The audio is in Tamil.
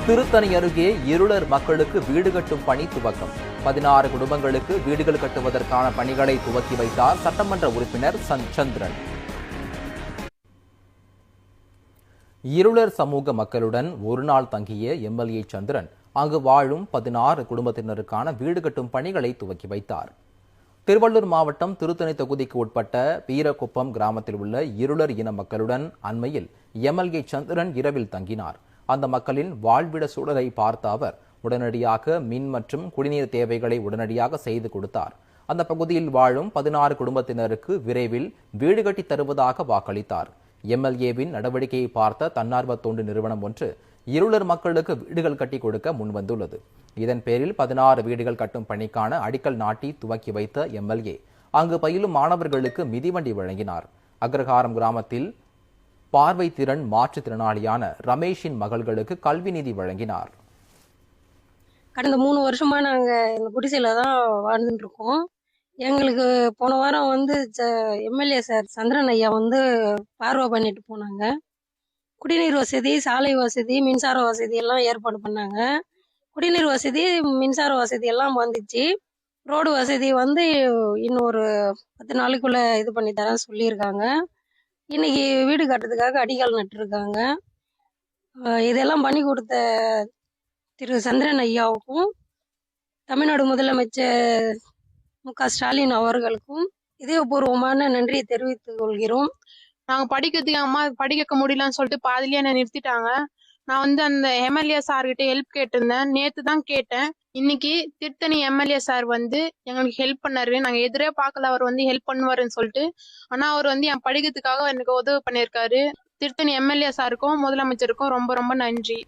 திருத்தணி அருகே இருளர் மக்களுக்கு வீடு கட்டும் பணி துவக்கம். 16 குடும்பங்களுக்கு வீடுகள் கட்டுவதற்கான பணிகளை துவக்கி வைத்தார் சட்டமன்ற உறுப்பினர் சந்திரன். இருளர் சமூக மக்களுடன் ஒரு நாள் தங்கிய எம்எல்ஏ சந்திரன் அங்கு வாழும் 16 குடும்பத்தினருக்கான வீடு கட்டும் பணிகளை துவக்கி வைத்தார். திருவள்ளூர் மாவட்டம் திருத்தணி தொகுதிக்கு உட்பட்ட வீரகுப்பம் கிராமத்தில் உள்ள இருளர் இன மக்களுடன் அண்மையில் எம்எல்ஏ சந்திரன் இரவில் தங்கினார். அந்த மக்களின் வாழ்விட சூழலை பார்த்த அவர் உடனடியாக மின் மற்றும் குடிநீர் தேவைகளை உடனடியாக செய்து கொடுத்தார். அந்த பகுதியில் வாழும் 16 குடும்பத்தினருக்கு விரைவில் வீடு கட்டி தருவதாக வாக்களித்தார். எம்எல்ஏவின் நடவடிக்கையை பார்த்த தன்னார்வ தொண்டு நிறுவனம் ஒன்று இருளர் மக்களுக்கு வீடுகள் கட்டி கொடுக்க முன்வந்துள்ளது. இதன் பேரில் 16 வீடுகள் கட்டும் பணிக்கான அடிக்கல் நாட்டி துவக்கி வைத்த எம்எல்ஏ அங்கு பயிலும் மாணவர்களுக்கு மிதிவண்டி வழங்கினார். அக்ரஹாரம் கிராமத்தில் பார்வை திறன் மாற்றுத்திறனாளியான ரமேஷின் மகள்களுக்கு கல்வி நிதி வழங்கினார். கடந்த 3 வருஷமா நாங்க இந்த குடிசையில தான் வாழ்ந்துட்டு இருக்கோம். எங்களுக்கு போன வாரம் எம்எல்ஏ சார் சந்திரன் ஐயா பார்வை பண்ணிட்டு போனாங்க. குடிநீர் வசதி, சாலை வசதி, மின்சார வசதி எல்லாம் ஏற்பாடு பண்ணாங்க. குடிநீர் வசதி, மின்சார வசதி எல்லாம் வந்துச்சு. ரோடு வசதி இன்னும் ஒரு 10 நாளுக்குள்ள இது பண்ணி தரேன் சொல்லியிருக்காங்க. இன்னைக்கு வீடு கட்டுறதுக்காக அடிக்கல் நட்டுருக்காங்க. இதெல்லாம் பண்ணி கொடுத்த திரு சந்திரன் ஐயாவுக்கும் தமிழ்நாடு முதலமைச்சர் மு.க. ஸ்டாலின் அவர்களுக்கும் இதயபூர்வமான நன்றியை தெரிவித்துக் கொள்கிறோம். நாங்கள் படிக்கிறதுக்கு அம்மா படிக்க வைக்க முடியலன்னு சொல்லிட்டு பாதிலேயே என்னை நிறுத்திட்டாங்க. நான் அந்த எம்எல்ஏ சார்கிட்ட ஹெல்ப் கேட்டிருந்தேன். நேற்று தான் கேட்டேன். இன்னைக்கு திருத்தணி எம்எல்ஏ சார் எங்களுக்கு ஹெல்ப் பண்ணாரு. நாங்கள் எதிரே பார்க்கல அவர் ஹெல்ப் பண்ணுவாருன்னு சொல்லிட்டு. ஆனால் அவர் என் படிக்கிறதுக்காக எனக்கு உதவி பண்ணியிருக்காரு. திருத்தணி எம்எல்ஏ சாருக்கும் முதலமைச்சருக்கும் ரொம்ப ரொம்ப நன்றி.